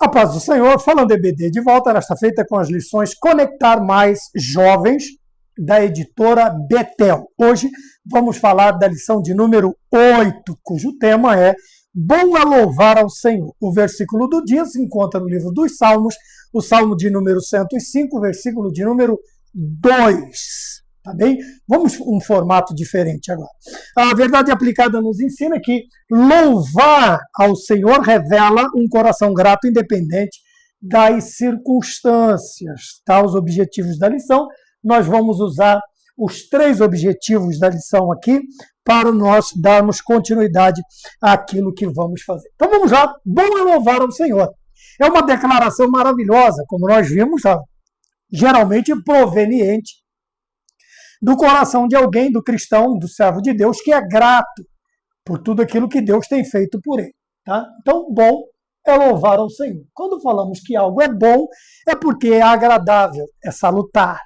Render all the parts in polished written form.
A paz do Senhor, falando EBD de volta nesta feita com as lições Conectar Mais Jovens, da editora Betel. Hoje vamos falar da lição de número 8, cujo tema é Bom é louvar ao Senhor. O versículo do dia se encontra no livro dos Salmos, o Salmo de número 105, versículo de número 2. Tá bem? Vamos um formato diferente agora. A verdade aplicada nos ensina que louvar ao Senhor revela um coração grato independente das circunstâncias. Tá? Os objetivos da lição, nós vamos usar os 3 objetivos da lição aqui para nós darmos continuidade àquilo que vamos fazer. Então vamos lá, bom é louvar ao Senhor. É uma declaração maravilhosa, como nós vimos, geralmente proveniente do coração de alguém, do cristão, do servo de Deus, que é grato por tudo aquilo que Deus tem feito por ele. Tá? Então, bom é louvar ao Senhor. Quando falamos que algo é bom, é porque é agradável, é salutar,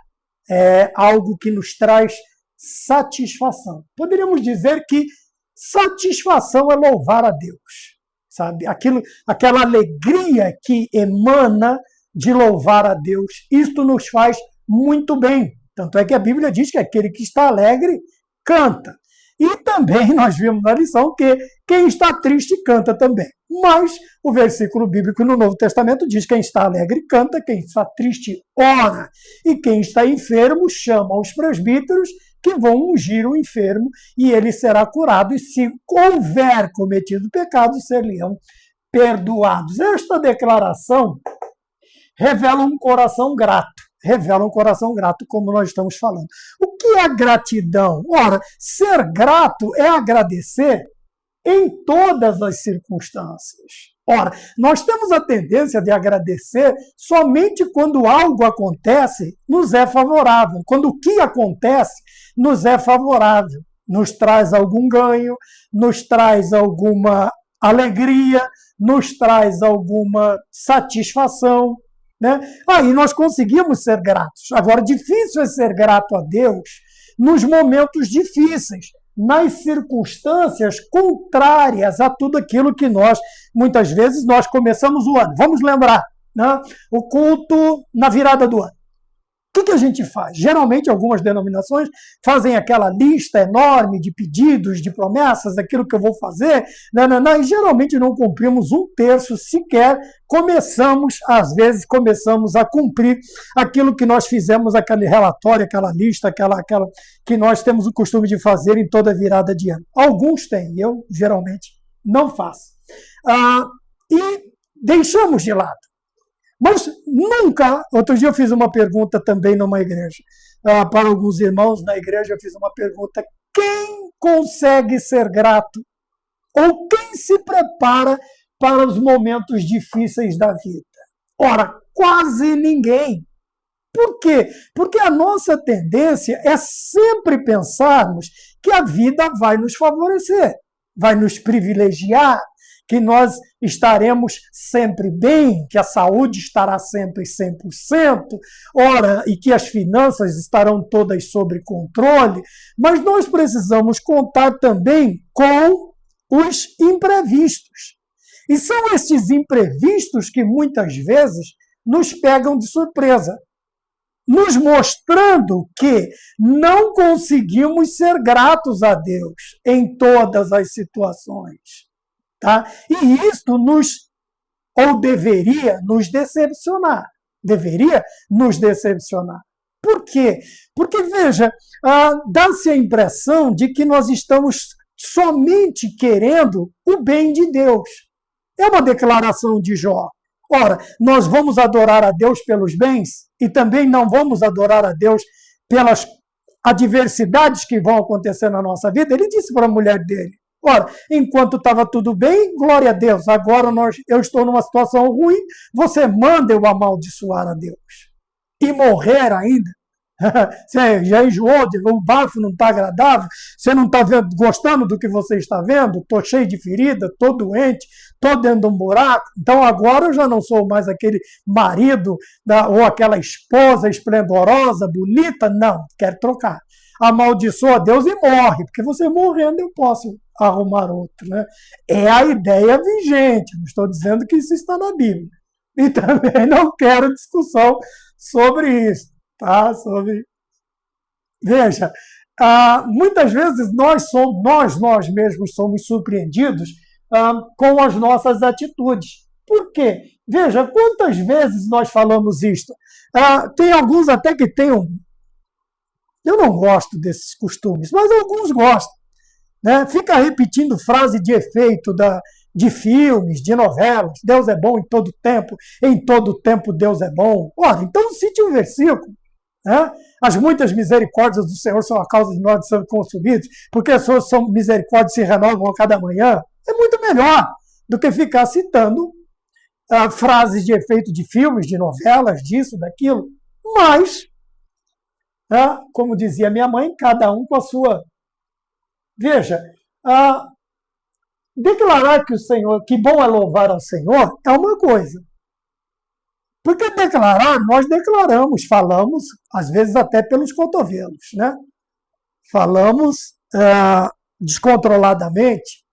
é algo que nos traz satisfação. Poderíamos dizer que satisfação é louvar a Deus, sabe? Aquela alegria que emana de louvar a Deus, isto nos faz muito bem. Tanto é que a Bíblia diz que aquele que está alegre, canta. E também nós vimos na lição que quem está triste, canta também. Mas o versículo bíblico no Novo Testamento diz que quem está alegre, canta, quem está triste, ora. E quem está enfermo, chama os presbíteros que vão ungir o enfermo e ele será curado. E se houver cometido pecado, ser-lhe-ão perdoados. Esta declaração revela um coração grato. Revela um coração grato, como nós estamos falando. O que é gratidão? Ora, ser grato é agradecer em todas as circunstâncias. Ora, nós temos a tendência de agradecer somente quando algo acontece, nos é favorável. Quando o que acontece nos é favorável. Nos traz algum ganho, nos traz alguma alegria, nos traz alguma satisfação. Né? Aí nós conseguimos ser gratos. Agora, difícil é ser grato a Deus nos momentos difíceis, nas circunstâncias contrárias a tudo aquilo que muitas vezes, nós começamos o ano. Vamos lembrar, né? O culto na virada do ano. O que a gente faz? Geralmente, algumas denominações fazem aquela lista enorme de pedidos, de promessas, daquilo que eu vou fazer, e geralmente não cumprimos 1/3 sequer. Às vezes, começamos a cumprir aquilo que nós fizemos, aquele relatório, aquela lista, aquela que nós temos o costume de fazer em toda virada de ano. Alguns têm, eu geralmente não faço. E deixamos de lado. Mas nunca, outro dia eu fiz uma pergunta também numa igreja, para alguns irmãos na igreja eu fiz uma pergunta, quem consegue ser grato? Ou quem se prepara para os momentos difíceis da vida? Ora, quase ninguém. Por quê? Porque a nossa tendência é sempre pensarmos que a vida vai nos favorecer, vai nos privilegiar, que nós estaremos sempre bem, que a saúde estará sempre 100%, ora, e que as finanças estarão todas sob controle, mas nós precisamos contar também com os imprevistos. E são estes imprevistos que muitas vezes nos pegam de surpresa, nos mostrando que não conseguimos ser gratos a Deus em todas as situações. Tá? E isto deveria nos decepcionar. Deveria nos decepcionar. Por quê? Porque, veja, dá-se a impressão de que nós estamos somente querendo o bem de Deus. É uma declaração de Jó. Ora, nós vamos adorar a Deus pelos bens e também não vamos adorar a Deus pelas adversidades que vão acontecer na nossa vida. Ele disse para a mulher dele, ora, enquanto estava tudo bem, glória a Deus. Agora eu estou numa situação ruim, você manda eu amaldiçoar a Deus. E morrer ainda? Você já enjoou, o bafo não está agradável, você não está gostando do que você está vendo, estou cheio de ferida, estou doente, estou dentro de um buraco, então agora eu já não sou mais aquele marido ou aquela esposa esplendorosa, bonita, não, quero trocar. Amaldiçoa a Deus e morre, porque você morrendo eu posso arrumar outro. Né? É a ideia vigente, não estou dizendo que isso está na Bíblia. E também não quero discussão sobre isso, tá? Veja, muitas vezes nós mesmos somos surpreendidos com as nossas atitudes. Por quê? Veja, quantas vezes nós falamos isto? Tem alguns até que têm eu não gosto desses costumes, mas alguns gostam. Né? Fica repetindo frase de efeito de filmes, de novelas. Deus é bom em todo tempo Deus é bom. Ora, então cite um versículo. Né? As muitas misericórdias do Senhor são a causa de nós sermos consumidos, porque as suas misericórdias se renovam a cada manhã. É muito melhor do que ficar citando frases de efeito de filmes, de novelas, disso, daquilo. Mas, como dizia minha mãe, cada um com a sua. Veja, declarar que bom é louvar ao Senhor é uma coisa. Porque declarar, nós declaramos, falamos, às vezes até pelos cotovelos, né? Falamos descontroladamente,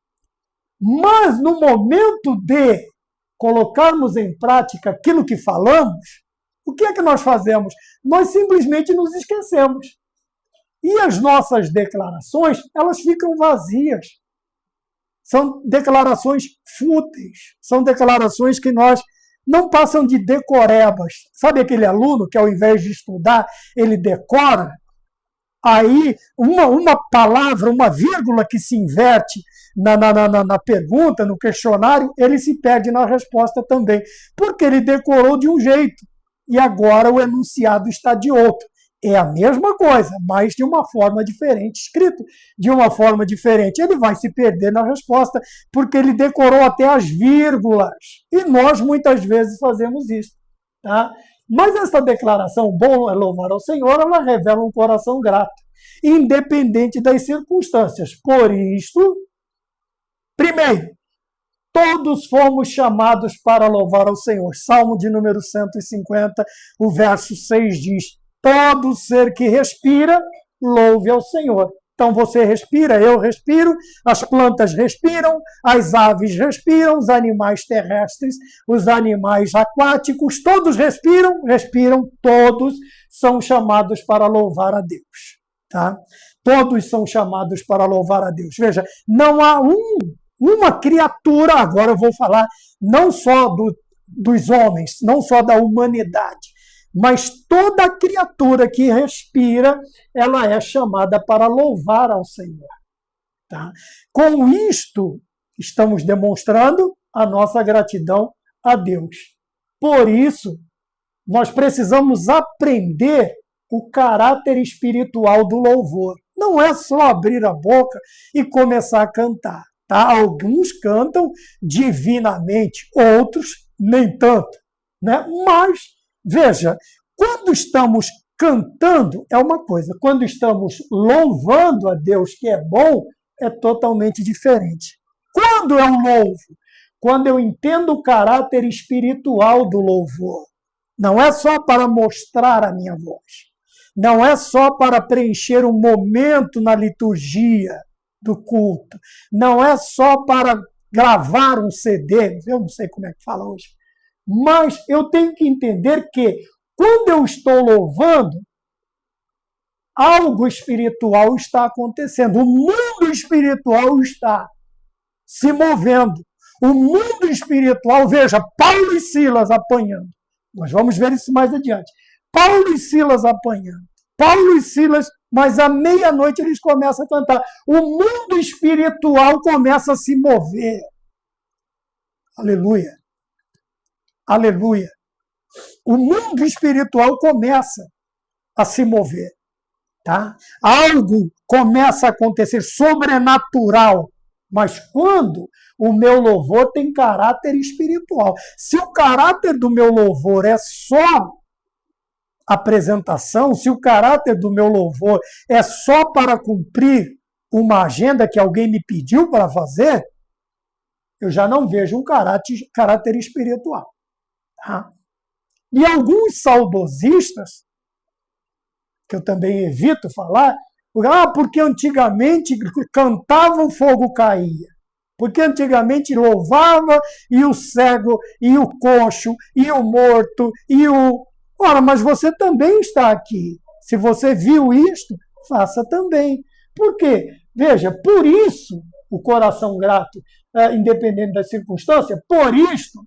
mas no momento de colocarmos em prática aquilo que falamos, o que é que nós fazemos? Nós simplesmente nos esquecemos. E as nossas declarações, elas ficam vazias. São declarações fúteis, são declarações que nós não passam de decorebas. Sabe aquele aluno que ao invés de estudar, ele decora? Aí, uma palavra, uma vírgula que se inverte na pergunta, no questionário, ele se perde na resposta também, porque ele decorou de um jeito e agora o enunciado está de outro. É a mesma coisa, mas de uma forma diferente, escrito de uma forma diferente. Ele vai se perder na resposta, porque ele decorou até as vírgulas. E nós, muitas vezes, fazemos isso. Tá? Mas essa declaração, bom é louvar ao Senhor, ela revela um coração grato, independente das circunstâncias. Por isso, primeiro, todos fomos chamados para louvar ao Senhor. Salmo de número 150, o verso 6 diz: todo ser que respira, louve ao Senhor. Então você respira, eu respiro, as plantas respiram, as aves respiram, os animais terrestres, os animais aquáticos, todos respiram, todos são chamados para louvar a Deus. Tá? Todos são chamados para louvar a Deus. Veja, não há uma criatura, agora eu vou falar não só dos homens, não só da humanidade, mas toda criatura que respira, ela é chamada para louvar ao Senhor. Tá? Com isto, estamos demonstrando a nossa gratidão a Deus. Por isso, nós precisamos aprender o caráter espiritual do louvor. Não é só abrir a boca e começar a cantar. Tá? Alguns cantam divinamente, outros nem tanto. Né? Mas, veja, quando estamos cantando é uma coisa, quando estamos louvando a Deus, que é bom, é totalmente diferente. Quando eu louvo? Quando eu entendo o caráter espiritual do louvor. Não é só para mostrar a minha voz. Não é só para preencher um momento na liturgia do culto. Não é só para gravar um CD, eu não sei como é que fala hoje. Mas eu tenho que entender que, quando eu estou louvando, algo espiritual está acontecendo. O mundo espiritual está se movendo. O mundo espiritual, veja, Paulo e Silas apanhando. Nós vamos ver isso mais adiante. Paulo e Silas apanhando. Paulo e Silas, mas à meia-noite eles começam a cantar. O mundo espiritual começa a se mover. Aleluia. Aleluia. O mundo espiritual começa a se mover. Tá? Algo começa a acontecer sobrenatural. Mas quando o meu louvor tem caráter espiritual. Se o caráter do meu louvor é só apresentação, se o caráter do meu louvor é só para cumprir uma agenda que alguém me pediu para fazer, eu já não vejo um caráter espiritual. Tá? E alguns saudosistas, que eu também evito falar, porque antigamente cantava o fogo caía. Porque antigamente louvava e o cego, e o coxo, e o morto, e o... Ora, mas você também está aqui. Se você viu isto, faça também. Por quê? Veja, por isso o coração grato, independente da circunstância, por isto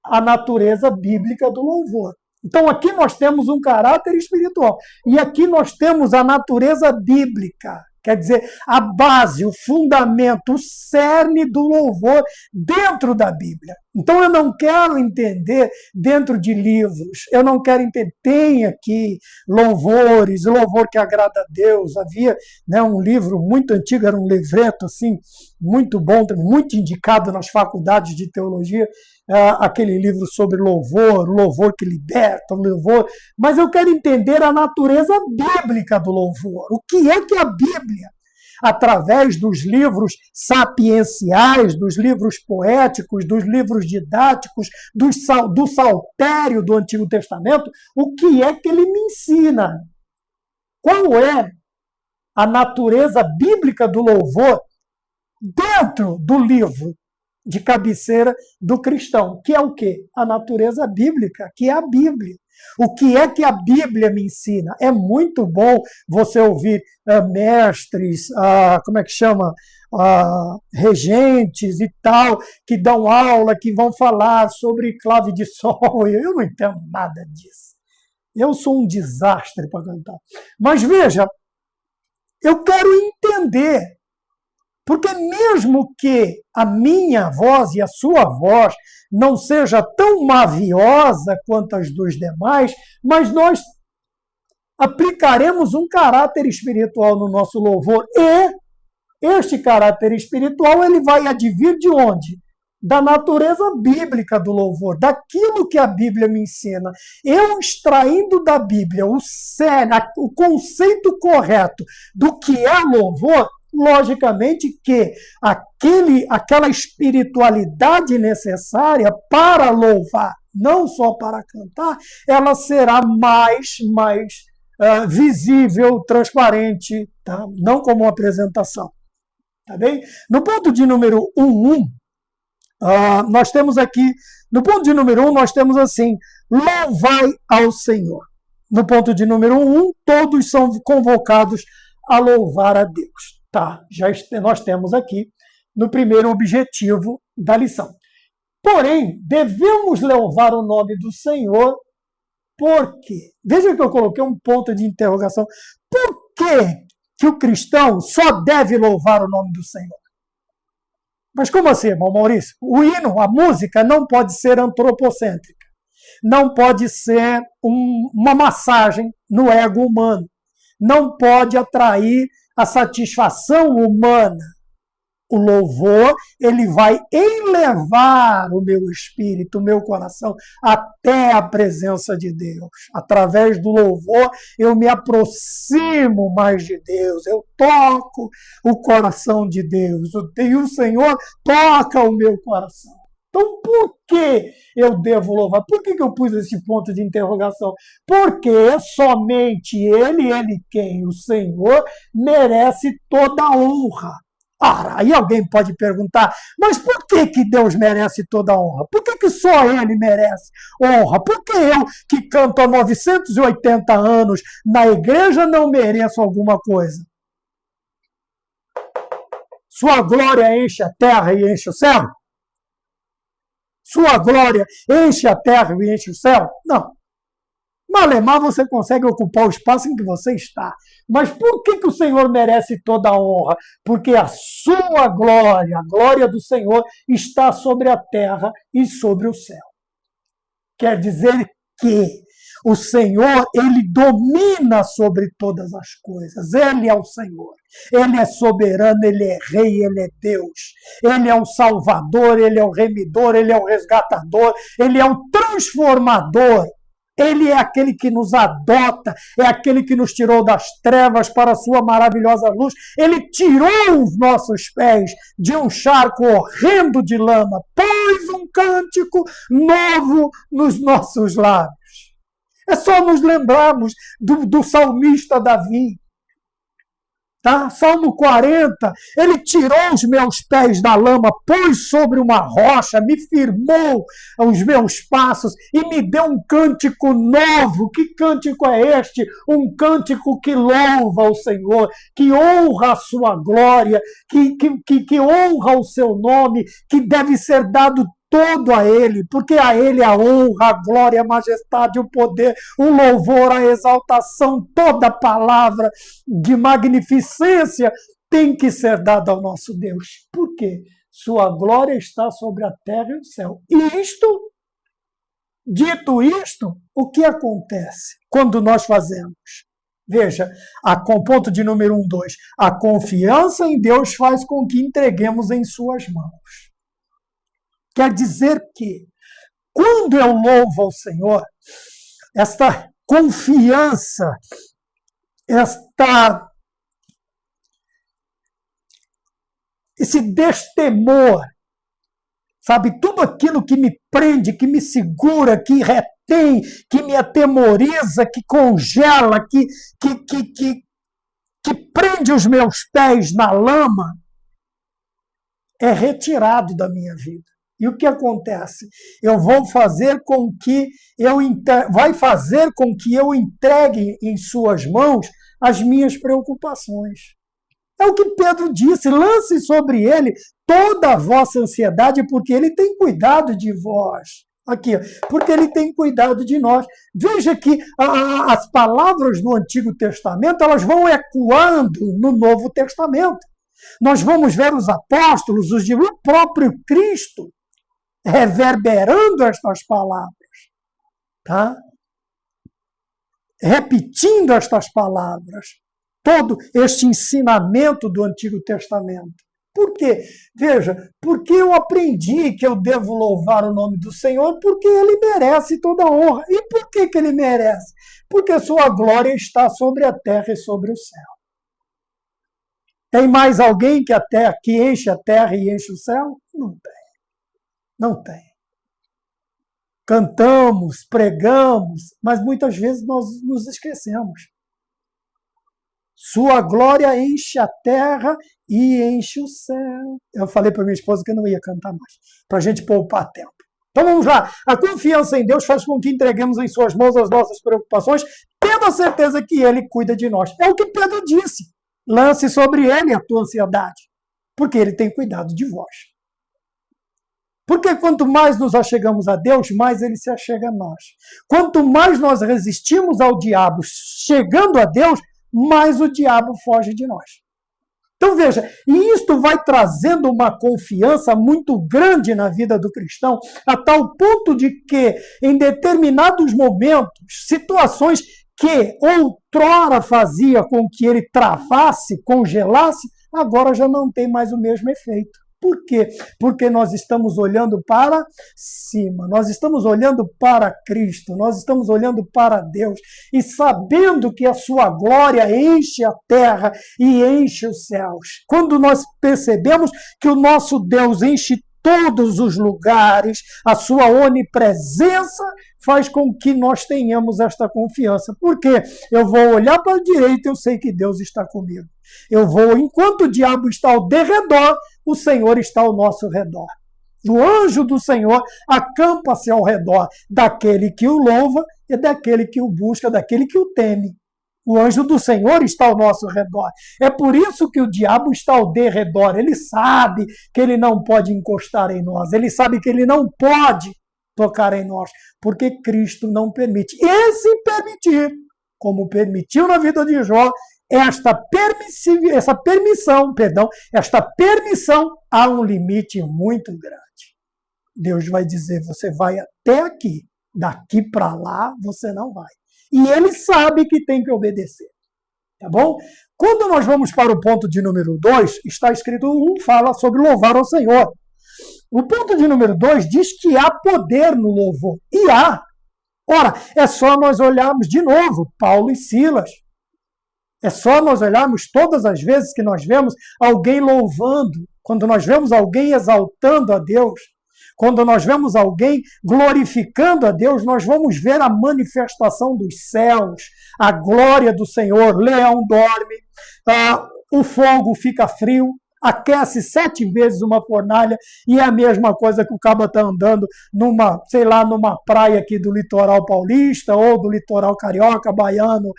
a natureza bíblica do louvor. Então aqui nós temos um caráter espiritual e aqui nós temos a natureza bíblica. Quer dizer, a base, o fundamento, o cerne do louvor dentro da Bíblia. Então eu não quero entender dentro de livros, eu não quero entender, tem aqui louvores, louvor que agrada a Deus. Havia, né, um livro muito antigo, era um livreto assim, muito bom, muito indicado nas faculdades de teologia, aquele livro sobre louvor, o louvor que liberta, o louvor. Mas eu quero entender a natureza bíblica do louvor. O que é a Bíblia, através dos livros sapienciais, dos livros poéticos, dos livros didáticos, do saltério do Antigo Testamento, o que é que ele me ensina? Qual é a natureza bíblica do louvor dentro do livro de cabeceira do cristão, que é o quê? A natureza bíblica, que é a Bíblia. O que é que a Bíblia me ensina? É muito bom você ouvir mestres, como é que chama? Regentes e tal, que dão aula, que vão falar sobre clave de sol. Eu não entendo nada disso. Eu sou um desastre para cantar. Mas veja, eu quero entender. Porque mesmo que a minha voz e a sua voz não seja tão maviosa quanto as dos demais, mas nós aplicaremos um caráter espiritual no nosso louvor. E este caráter espiritual ele vai advir de onde? Da natureza bíblica do louvor, daquilo que a Bíblia me ensina. Eu extraindo da Bíblia o conceito correto do que é louvor, logicamente que aquela espiritualidade necessária para louvar, não só para cantar, ela será mais visível, transparente, tá? Não como uma apresentação. Tá bem? No ponto de número 1, nós temos aqui, no ponto de número 1, nós temos assim, louvai ao Senhor. No ponto de número 1, todos são convocados a louvar a Deus. Tá, nós temos aqui no primeiro objetivo da lição. Porém, devemos louvar o nome do Senhor, por quê? Veja que eu coloquei um ponto de interrogação. Por que o cristão só deve louvar o nome do Senhor? Mas como assim, irmão Maurício? O hino, a música, não pode ser antropocêntrica. Não pode ser uma massagem no ego humano. Não pode atrair a satisfação humana. O louvor, ele vai elevar o meu espírito, o meu coração, até a presença de Deus. Através do louvor, eu me aproximo mais de Deus, eu toco o coração de Deus, e o Senhor toca o meu coração. Então, por que eu devo louvar? Por que eu pus esse ponto de interrogação? Porque somente Ele quem? O Senhor merece toda a honra. Ora, aí alguém pode perguntar, mas por que Deus merece toda a honra? Por que só Ele merece honra? Por que eu, que canto há 980 anos na igreja, não mereço alguma coisa? Sua glória enche a terra e enche o céu? Sua glória enche a terra e enche o céu? Não. Malemar você consegue ocupar o espaço em que você está. Mas por que o Senhor merece toda a honra? Porque a sua glória, a glória do Senhor, está sobre a terra e sobre o céu. Quer dizer que o Senhor, Ele domina sobre todas as coisas. Ele é o Senhor. Ele é soberano, Ele é rei, Ele é Deus. Ele é o salvador, Ele é o remidor, Ele é o resgatador, Ele é o transformador. Ele é aquele que nos adota, é aquele que nos tirou das trevas para a sua maravilhosa luz. Ele tirou os nossos pés de um charco horrendo de lama, pôs um cântico novo nos nossos lábios. É só nos lembrarmos do salmista Davi. Tá? Salmo 40, ele tirou os meus pés da lama, pôs sobre uma rocha, me firmou os meus passos e me deu um cântico novo. Que cântico é este? Um cântico que louva o Senhor, que honra a sua glória, que honra o seu nome, que deve ser dado todo a Ele, porque a Ele a honra, a glória, a majestade, o poder, o louvor, a exaltação, toda palavra de magnificência tem que ser dada ao nosso Deus. Por quê? Sua glória está sobre a terra e o céu. E dito isto, o que acontece quando nós fazemos? Veja, com ponto de número 1, 2, a confiança em Deus faz com que entreguemos em suas mãos. Quer dizer que, quando eu louvo ao Senhor, esta confiança, esse destemor, sabe, tudo aquilo que me prende, que me segura, que retém, que me atemoriza, que congela, que prende os meus pés na lama, é retirado da minha vida. E o que acontece? Vai fazer com que eu entregue em suas mãos as minhas preocupações. É o que Pedro disse, lance sobre ele toda a vossa ansiedade, porque ele tem cuidado de vós. Aqui, porque ele tem cuidado de nós. Veja que as palavras do Antigo Testamento, elas vão ecoando no Novo Testamento. Nós vamos ver os apóstolos, o próprio Cristo, reverberando estas palavras, tá? Repetindo estas palavras, todo este ensinamento do Antigo Testamento. Por quê? Veja, porque eu aprendi que eu devo louvar o nome do Senhor, porque Ele merece toda a honra. E por que Ele merece? Porque sua glória está sobre a terra e sobre o céu. Tem mais alguém que enche a terra e enche o céu? Não tem. Não tem. Cantamos, pregamos, mas muitas vezes nós nos esquecemos. Sua glória enche a terra e enche o céu. Eu falei para minha esposa que eu não ia cantar mais, para a gente poupar tempo. Então vamos lá. A confiança em Deus faz com que entreguemos em suas mãos as nossas preocupações, tendo a certeza que Ele cuida de nós. É o que Pedro disse. Lance sobre Ele a tua ansiedade, porque Ele tem cuidado de vós. Porque quanto mais nos achegamos a Deus, mais Ele se achega a nós. Quanto mais nós resistimos ao diabo chegando a Deus, mais o diabo foge de nós. Então veja, e isto vai trazendo uma confiança muito grande na vida do cristão, a tal ponto de que, em determinados momentos, situações que outrora fazia com que ele travasse, congelasse, agora já não tem mais o mesmo efeito. Por quê? Porque nós estamos olhando para cima, nós estamos olhando para Cristo, nós estamos olhando para Deus e sabendo que a sua glória enche a terra e enche os céus. Quando nós percebemos que o nosso Deus enche todos os lugares, a sua onipresença faz com que nós tenhamos esta confiança. Por quê? Eu vou olhar para a direita e eu sei que Deus está comigo. Enquanto o diabo está ao derredor, o Senhor está ao nosso redor. O anjo do Senhor acampa-se ao redor daquele que o louva e daquele que o busca, daquele que o teme. O anjo do Senhor está ao nosso redor. É por isso que o diabo está ao derredor. Ele sabe que ele não pode encostar em nós. Ele sabe que ele não pode tocar em nós, porque Cristo não permite. E se permitir, como permitiu na vida de Jó, esta permissão há um limite muito grande. Deus vai dizer, você vai até aqui, daqui para lá você não vai. E ele sabe que tem que obedecer. Tá bom? Quando nós vamos para o ponto de número 2, está escrito, fala sobre louvar ao Senhor. O ponto de número 2 diz que há poder no louvor. E há. Ora, é só nós olharmos de novo Paulo e Silas. É só nós olharmos todas as vezes que nós vemos alguém louvando, quando nós vemos alguém exaltando a Deus, quando nós vemos alguém glorificando a Deus, nós vamos ver a manifestação dos céus, a glória do Senhor. Leão dorme, o fogo fica frio, aquece 7 vezes uma fornalha e é a mesma coisa que o cabo está andando numa, sei lá, numa praia aqui do litoral paulista ou do litoral carioca, baiano,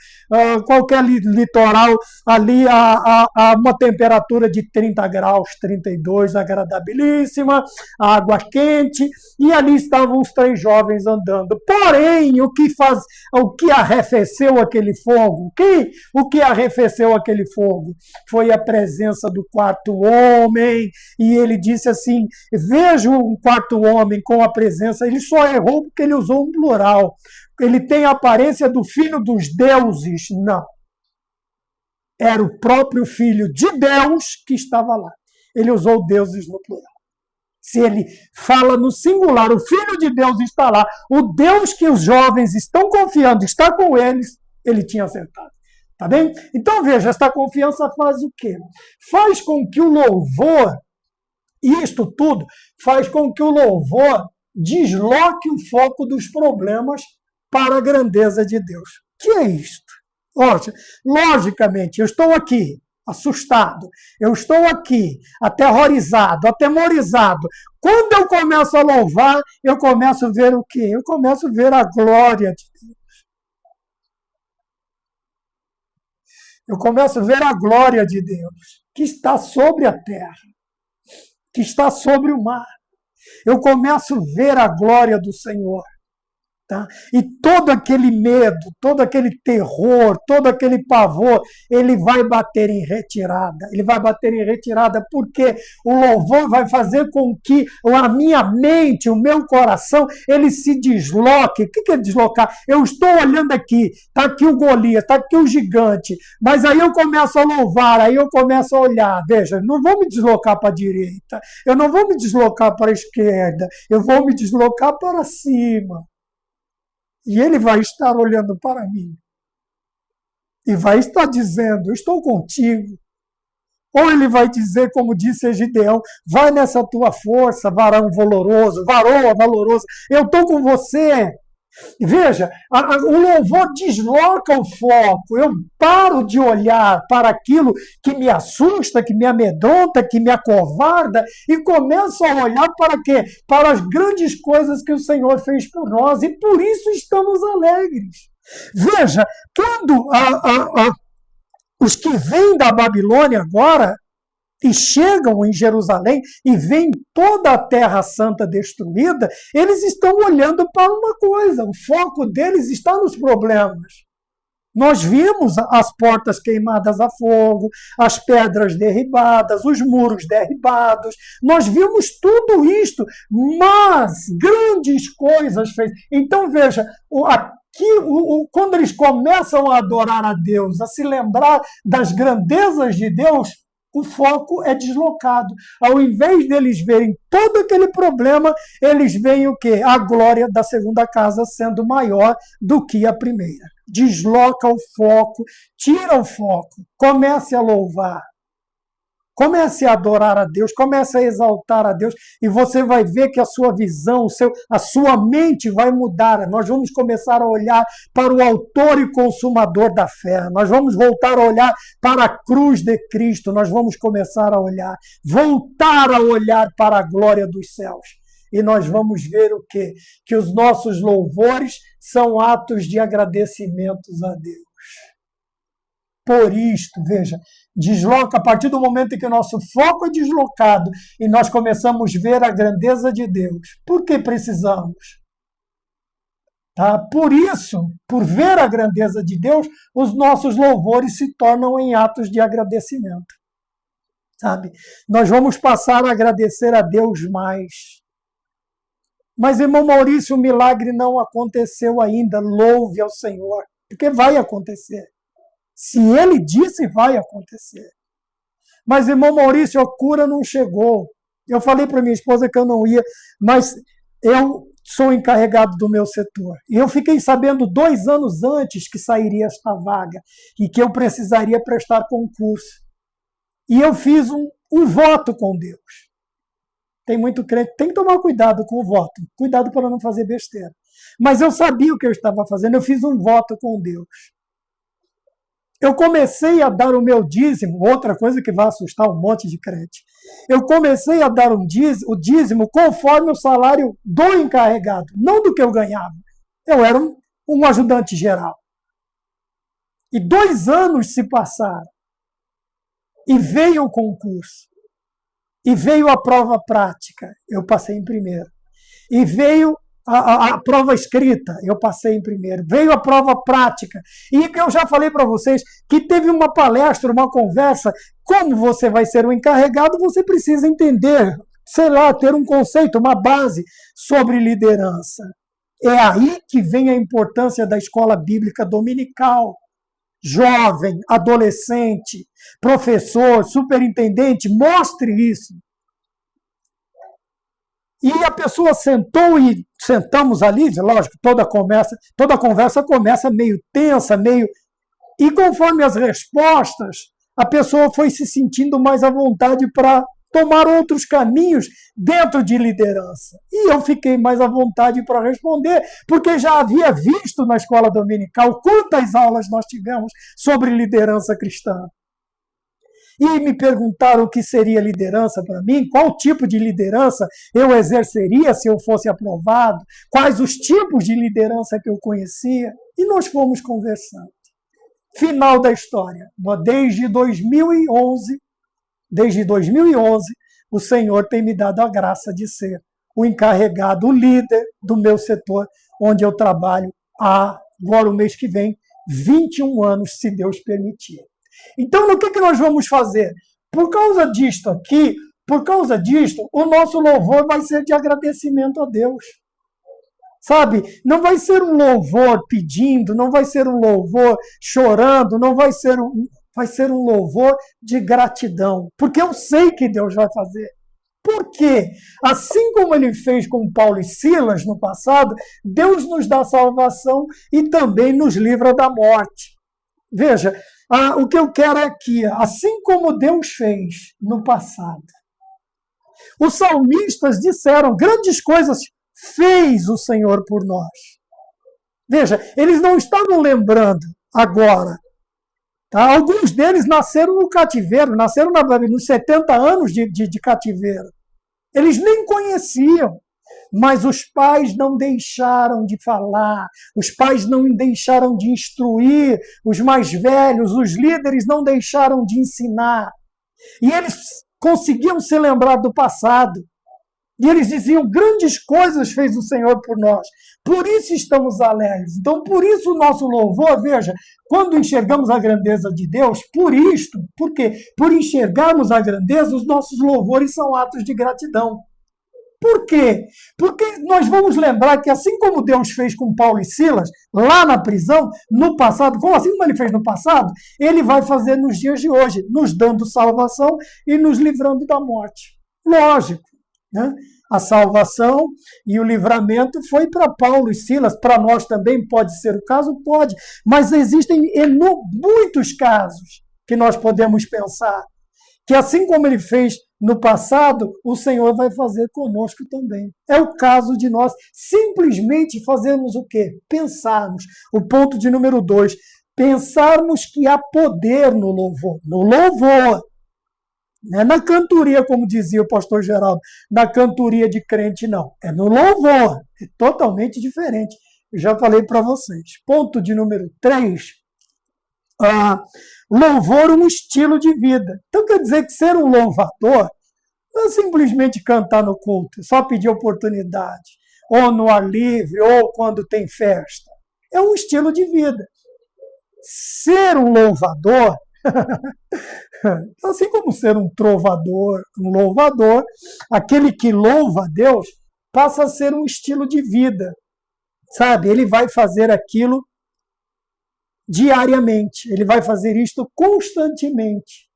qualquer litoral ali a uma temperatura de 30 graus, 32, agradabilíssima, água quente, e ali estavam os 3 jovens andando. Porém, o que arrefeceu aquele fogo? O que arrefeceu aquele fogo? Foi a presença do quarto homem, e ele disse assim, vejo um quarto homem com a presença, ele só errou porque ele usou um plural, ele tem a aparência do filho dos deuses, não, era o próprio filho de Deus que estava lá, ele usou deuses no plural. Se ele fala no singular, o filho de Deus está lá, o Deus que os jovens estão confiando está com eles, ele tinha acertado. Tá bem? Então, veja, esta confiança faz o quê? Faz com que o louvor, isto tudo, faz com que o louvor desloque o foco dos problemas para a grandeza de Deus. O que é isto? Logicamente, eu estou aqui assustado, eu estou aqui aterrorizado, atemorizado. Quando eu começo a louvar, eu começo a ver o quê? Eu começo a ver a glória de Deus. Eu começo a ver a glória de Deus, que está sobre a terra, que está sobre o mar. Eu começo a ver a glória do Senhor. Tá? E todo aquele medo, todo aquele terror, todo aquele pavor, ele vai bater em retirada. Ele vai bater em retirada porque o louvor vai fazer com que a minha mente, o meu coração, ele se desloque. O que é deslocar? Eu estou olhando aqui, está aqui o Golias, está aqui o gigante, mas aí eu começo a louvar, aí eu começo a olhar. Veja, não vou me deslocar para a direita, eu não vou me deslocar para a esquerda, eu vou me deslocar para cima. E ele vai estar olhando para mim. E vai estar dizendo, eu estou contigo. Ou ele vai dizer, como disse a Gideão, vai nessa tua força, varão valoroso, varoa valoroso, eu estou com você. Veja, o louvor desloca o foco. Eu paro de olhar para aquilo que me assusta, que me amedronta, que me acovarda e começo a olhar para quê? Para as grandes coisas que o Senhor fez por nós e por isso estamos alegres. Veja, quando os que vêm da Babilônia agora e chegam em Jerusalém e veem toda a Terra Santa destruída, eles estão olhando para uma coisa, o foco deles está nos problemas. Nós vimos as portas queimadas a fogo, as pedras derribadas, os muros derribados, nós vimos tudo isto, mas grandes coisas fez. Então veja, quando eles começam a adorar a Deus, a se lembrar das grandezas de Deus, o foco é deslocado. Ao invés deles verem todo aquele problema, eles veem o quê? A glória da segunda casa sendo maior do que a primeira. Desloca o foco, tira o foco, comece a louvar. Comece a adorar a Deus, comece a exaltar a Deus e você vai ver que a sua visão, a sua mente vai mudar. Nós vamos começar a olhar para o autor e consumador da fé. Nós vamos voltar a olhar para a cruz de Cristo. Nós vamos começar a voltar a olhar para a glória dos céus. E nós vamos ver o quê? Que os nossos louvores são atos de agradecimentos a Deus. Por isto, veja, desloca a partir do momento em que o nosso foco é deslocado e nós começamos a ver a grandeza de Deus. Por que precisamos? Tá? Por isso, por ver a grandeza de Deus, os nossos louvores se tornam em atos de agradecimento. Sabe? Nós vamos passar a agradecer a Deus mais. Mas, irmão Maurício, o milagre não aconteceu ainda. Louve ao Senhor, porque vai acontecer. Se ele disse, vai acontecer. Mas, irmão Maurício, a cura não chegou. Eu falei para minha esposa que eu não ia, mas eu sou encarregado do meu setor. E eu fiquei sabendo 2 anos antes que sairia esta vaga e que eu precisaria prestar concurso. E eu fiz um voto com Deus. Tem muito crente, tem que tomar cuidado com o voto. Cuidado para não fazer besteira. Mas eu sabia o que eu estava fazendo, eu fiz um voto com Deus. Eu comecei a dar o meu dízimo, outra coisa que vai assustar um monte de crente. Eu comecei a dar o dízimo conforme o salário do encarregado, não do que eu ganhava. Eu era um ajudante geral. E 2 anos se passaram. E veio o concurso. E veio a prova prática. Eu passei em primeiro. E veio a prova escrita, eu passei em primeiro. Veio a prova prática. E eu já falei para vocês que teve uma palestra, uma conversa. Como você vai ser o encarregado, você precisa entender, sei lá, ter um conceito, uma base sobre liderança. É aí que vem a importância da escola bíblica dominical. Jovem, adolescente, professor, superintendente, mostre isso. E a pessoa sentou e sentamos ali, lógico, toda conversa começa meio tensa, E conforme as respostas, a pessoa foi se sentindo mais à vontade para tomar outros caminhos dentro de liderança. E eu fiquei mais à vontade para responder, porque já havia visto na escola dominical quantas aulas nós tivemos sobre liderança cristã. E me perguntaram o que seria liderança para mim, qual tipo de liderança eu exerceria se eu fosse aprovado, quais os tipos de liderança que eu conhecia, e nós fomos conversando. Final da história. Desde 2011, o Senhor tem me dado a graça de ser o encarregado, o líder do meu setor, onde eu trabalho agora o mês que vem, 21 anos, se Deus permitir. Então, o que nós vamos fazer? Por causa disto aqui, o nosso louvor vai ser de agradecimento a Deus. Sabe? Não vai ser um louvor pedindo, não vai ser um louvor chorando, não vai ser um louvor de gratidão. Porque eu sei que Deus vai fazer. Por quê? Assim como ele fez com Paulo e Silas no passado, Deus nos dá salvação e também nos livra da morte. Veja, o que eu quero é que, assim como Deus fez no passado, os salmistas disseram grandes coisas fez o Senhor por nós. Veja, eles não estavam lembrando agora. Tá? Alguns deles nasceram no cativeiro, nasceram nos 70 anos de cativeiro. Eles nem conheciam. Mas os pais não deixaram de falar, os pais não deixaram de instruir, os mais velhos, os líderes não deixaram de ensinar. E eles conseguiam se lembrar do passado. E eles diziam, grandes coisas fez o Senhor por nós. Por isso estamos alegres. Então, por isso o nosso louvor, veja, quando enxergamos a grandeza de Deus, por quê? Por enxergarmos a grandeza, os nossos louvores são atos de gratidão. Por quê? Porque nós vamos lembrar que assim como Deus fez com Paulo e Silas, lá na prisão, no passado, assim como ele fez no passado, ele vai fazer nos dias de hoje, nos dando salvação e nos livrando da morte. Lógico, né? A salvação e o livramento foi para Paulo e Silas, para nós também pode ser o caso? Pode, mas existem muitos casos que nós podemos pensar que assim como ele fez no passado, o Senhor vai fazer conosco também. É o caso de nós simplesmente fazermos o quê? Pensarmos. O ponto de número 2, pensarmos que há poder no louvor. No louvor. Não é na cantoria, como dizia o pastor Geraldo, na cantoria de crente, não. É no louvor. É totalmente diferente. Eu já falei para vocês. Ponto de número 3, louvor um estilo de vida. Então quer dizer que ser um louvador não é simplesmente cantar no culto, só pedir oportunidade, ou no ar livre, ou quando tem festa. É um estilo de vida. Ser um louvador, assim como ser um trovador, um louvador, aquele que louva a Deus, passa a ser um estilo de vida. Sabe? Ele vai fazer aquilo diariamente. Ele vai fazer isto constantemente.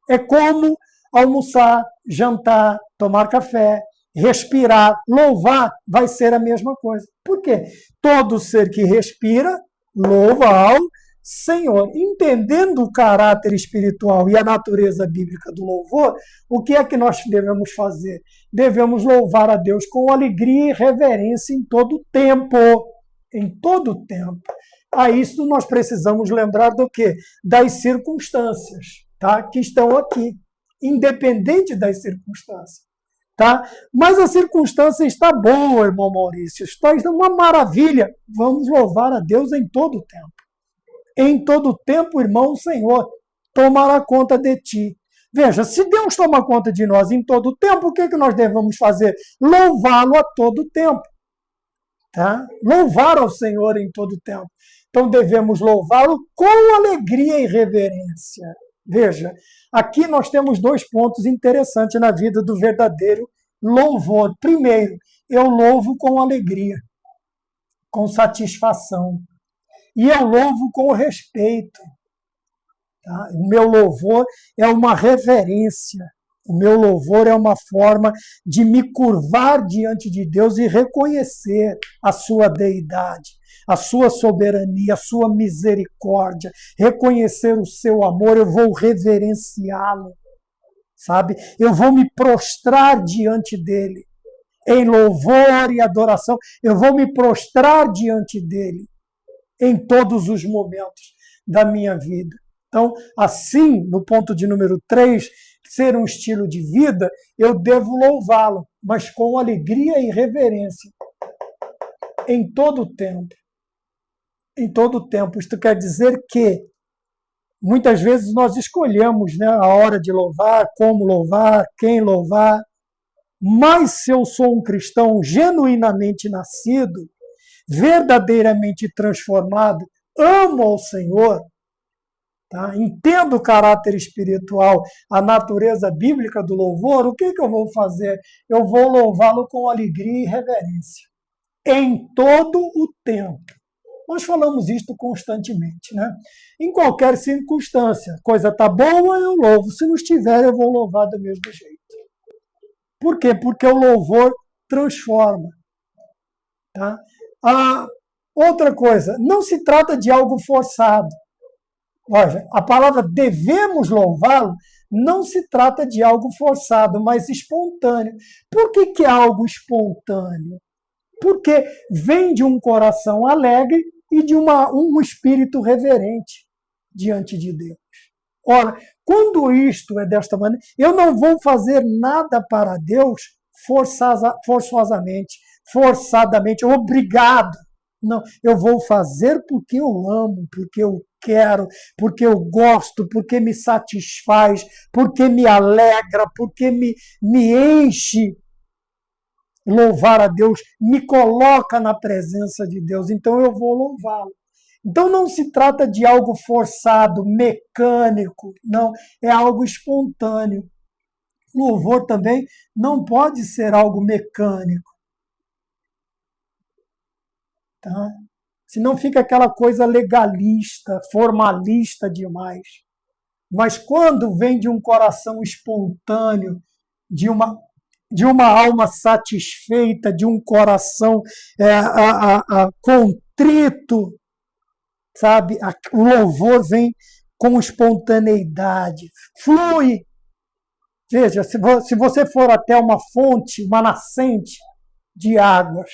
É como almoçar, jantar, tomar café, respirar, louvar, vai ser a mesma coisa. Por quê? Todo ser que respira, louva ao Senhor. Entendendo o caráter espiritual e a natureza bíblica do louvor, o que é que nós devemos fazer? Devemos louvar a Deus com alegria e reverência em todo o tempo. Em todo o tempo. A isso nós precisamos lembrar do quê? Das circunstâncias, tá? Que estão aqui, independente das circunstâncias. Tá? Mas a circunstância está boa, irmão Maurício, está uma maravilha. Vamos louvar a Deus em todo o tempo. Em todo o tempo, irmão, o Senhor tomará conta de ti. Veja, se Deus toma conta de nós em todo o tempo, o que nós devemos fazer? Louvá-lo a todo o tempo. Tá? Louvar ao Senhor em todo o tempo. Então devemos louvá-lo com alegria e reverência. Veja, aqui nós temos dois pontos interessantes na vida do verdadeiro louvor. Primeiro, eu louvo com alegria, com satisfação. E eu louvo com respeito. Tá? O meu louvor é uma reverência. O meu louvor é uma forma de me curvar diante de Deus e reconhecer a sua deidade, a sua soberania, a sua misericórdia, reconhecer o seu amor. Eu vou reverenciá-lo, sabe? Eu vou me prostrar diante dele, em louvor e adoração. Eu vou me prostrar diante dele em todos os momentos da minha vida. Então, assim, no ponto de número 3, ser um estilo de vida, eu devo louvá-lo, mas com alegria e reverência, em todo o tempo. Em todo o tempo. Isto quer dizer que muitas vezes nós escolhemos, né, a hora de louvar, como louvar, quem louvar, mas se eu sou um cristão genuinamente nascido, verdadeiramente transformado, amo ao Senhor, tá? Entendo o caráter espiritual, a natureza bíblica do louvor, o que eu vou fazer? Eu vou louvá-lo com alegria e reverência, em todo o tempo. Nós falamos isto constantemente, né? Em qualquer circunstância, coisa está boa, eu louvo. Se não estiver, eu vou louvar do mesmo jeito. Por quê? Porque o louvor transforma. Tá? Outra coisa, não se trata de algo forçado. Olha, a palavra devemos louvá-lo não se trata de algo forçado, mas espontâneo. Por que é algo espontâneo? Porque vem de um coração alegre e de um espírito reverente diante de Deus. Ora, quando isto é desta maneira, eu não vou fazer nada para Deus forçosamente, forçadamente, obrigado. Não, eu vou fazer porque eu amo, porque eu quero, porque eu gosto, porque me satisfaz, porque me alegra, porque me enche. Louvar a Deus me coloca na presença de Deus, então eu vou louvá-lo. Então não se trata de algo forçado, mecânico, não, é algo espontâneo. Louvor também não pode ser algo mecânico. Tá? Senão fica aquela coisa legalista, formalista demais. Mas quando vem de um coração espontâneo, de uma alma satisfeita, de um coração contrito, sabe? O louvor vem com espontaneidade, flui. Veja, se você for até uma fonte, uma nascente de águas,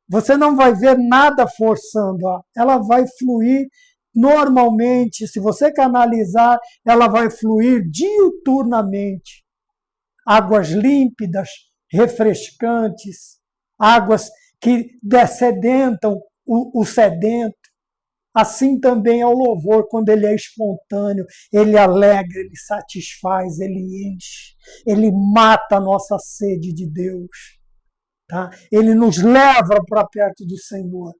você não vai ver nada forçando, ela vai fluir normalmente. Se você canalizar, ela vai fluir diuturnamente. Águas límpidas, refrescantes, águas que dessedentam o sedento. Assim também é o louvor, quando ele é espontâneo, ele alegra, ele satisfaz, ele enche, ele mata a nossa sede de Deus. Tá? Ele nos leva para perto do Senhor.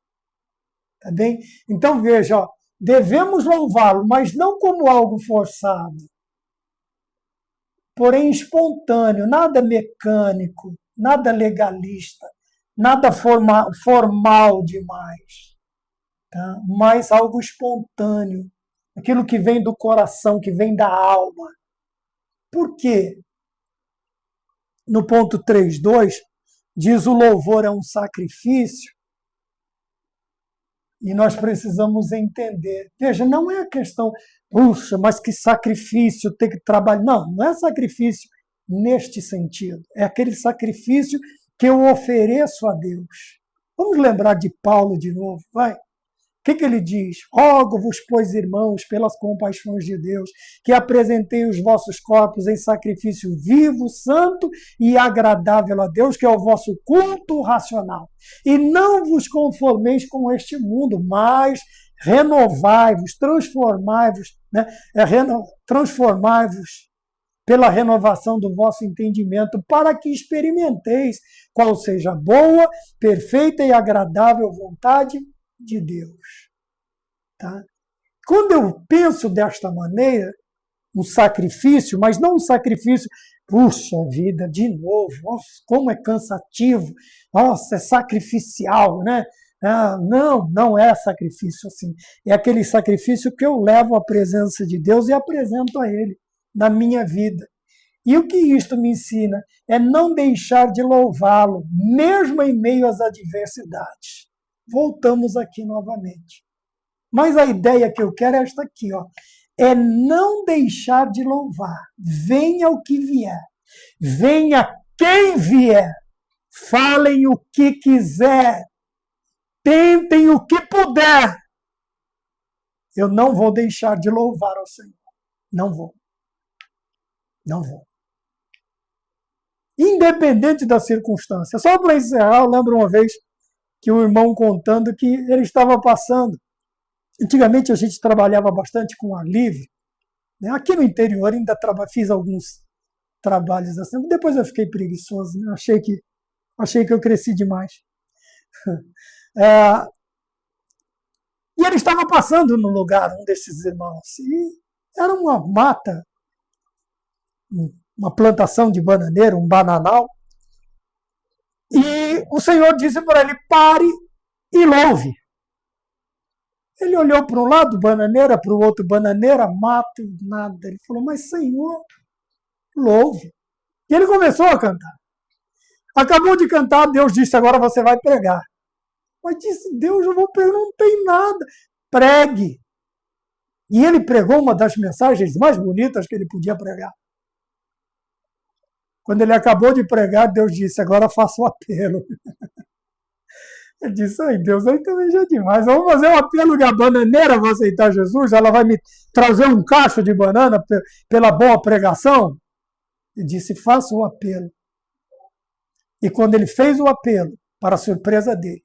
Tá bem? Então veja, devemos louvá-lo, mas não como algo forçado, porém espontâneo, nada mecânico, nada legalista, nada formal demais, tá? Mas algo espontâneo, aquilo que vem do coração, que vem da alma. Por quê? No ponto 3.2, diz o louvor é um sacrifício, e nós precisamos entender. Veja, não é a questão, puxa, mas que sacrifício, ter que trabalhar. Não é sacrifício neste sentido. É aquele sacrifício que eu ofereço a Deus. Vamos lembrar de Paulo de novo, vai. que ele diz? Rogo-vos, pois, irmãos, pelas compaixões de Deus, que apresentei os vossos corpos em sacrifício vivo, santo e agradável a Deus, que é o vosso culto racional. E não vos conformeis com este mundo, mas renovai-vos, transformai-vos, né? Transformai-vos pela renovação do vosso entendimento, para que experimenteis qual seja a boa, perfeita e agradável vontade de Deus. Tá? Quando eu penso desta maneira, um sacrifício, mas não um sacrifício, puxa vida, de novo, nossa, como é cansativo, nossa, é sacrificial, né? Não é sacrifício assim. É aquele sacrifício que eu levo à presença de Deus e apresento a Ele na minha vida. E o que isto me ensina é não deixar de louvá-lo, mesmo em meio às adversidades. Voltamos aqui novamente. Mas a ideia que eu quero é esta aqui, ó. É não deixar de louvar. Venha o que vier. Venha quem vier. Falem o que quiser. Tentem o que puder. Eu não vou deixar de louvar ao Senhor. Não vou. Não vou. Independente da circunstância. Só para encerrar, eu lembro uma vez que o irmão contando que ele estava passando. Antigamente a gente trabalhava bastante com ar livre. Né? Aqui no interior ainda fiz alguns trabalhos assim. Depois eu fiquei preguiçoso. Né? Achei que eu cresci demais. E ele estava passando no lugar, um desses irmãos. E era uma mata, uma plantação de bananeira, um bananal. E o Senhor disse para ele, pare e louve. Ele olhou para um lado, bananeira, para o outro, bananeira, mato, nada. Ele falou, mas Senhor, louve. E ele começou a cantar. Acabou de cantar, Deus disse, agora você vai pregar. Mas disse, Deus, eu vou pregar, não tem nada. Pregue. E ele pregou uma das mensagens mais bonitas que ele podia pregar. Quando ele acabou de pregar, Deus disse, agora faça o apelo. Ele disse, ai Deus, aí também já é demais. Eu vou fazer um apelo que a bananeira vai aceitar Jesus, ela vai me trazer um cacho de banana pela boa pregação. Ele disse, faça o apelo. E quando ele fez o apelo, para a surpresa dele,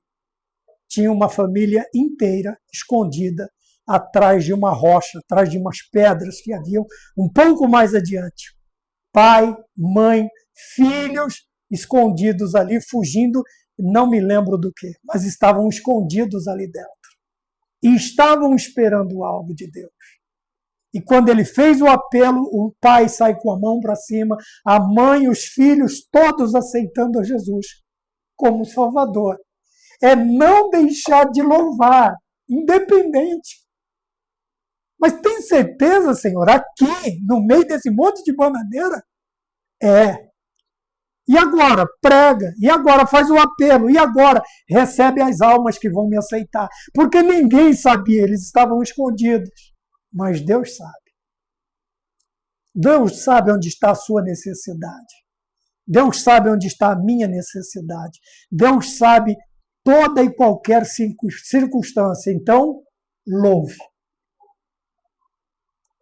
tinha uma família inteira escondida atrás de uma rocha, atrás de umas pedras que haviam um pouco mais adiante. Pai, mãe, filhos escondidos ali, fugindo, não me lembro do que, mas estavam escondidos ali dentro. E estavam esperando algo de Deus. E quando ele fez o apelo, o pai sai com a mão para cima, a mãe, os filhos, todos aceitando a Jesus como Salvador. É não deixar de louvar, independente. Mas tem certeza, Senhor, aqui, no meio desse monte de bananeira? É. E agora? Prega. E agora? Faz o apelo. E agora? Recebe as almas que vão me aceitar. Porque ninguém sabia, eles estavam escondidos. Mas Deus sabe. Deus sabe onde está a sua necessidade. Deus sabe onde está a minha necessidade. Deus sabe toda e qualquer circunstância. Então, louve.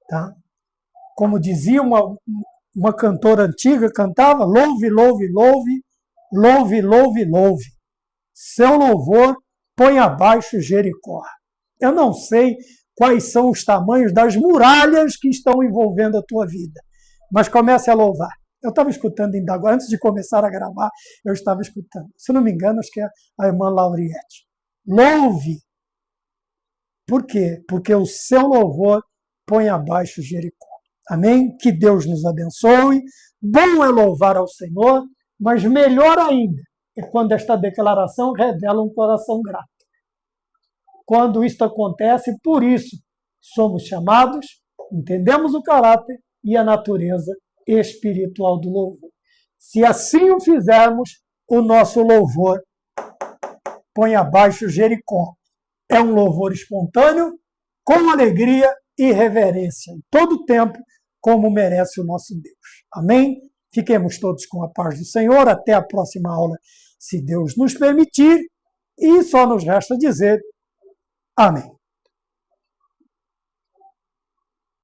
Tá? Como dizia uma cantora antiga, cantava, louve, louve, louve, louve, louve, louve. Seu louvor põe abaixo Jericó. Eu não sei quais são os tamanhos das muralhas que estão envolvendo a tua vida, mas comece a louvar. Eu estava escutando ainda agora, antes de começar a gravar, eu estava escutando. Se não me engano, acho que é a irmã Lauriette. Louve. Por quê? Porque o seu louvor põe abaixo Jericó. Amém? Que Deus nos abençoe. Bom é louvar ao Senhor, mas melhor ainda é quando esta declaração revela um coração grato. Quando isto acontece, por isso somos chamados, entendemos o caráter e a natureza espiritual do louvor. Se assim o fizermos, o nosso louvor põe abaixo Jericó. É um louvor espontâneo, com alegria e reverência, em todo o tempo, como merece o nosso Deus. Amém? Fiquemos todos com a paz do Senhor. Até a próxima aula, se Deus nos permitir. E só nos resta dizer Amém.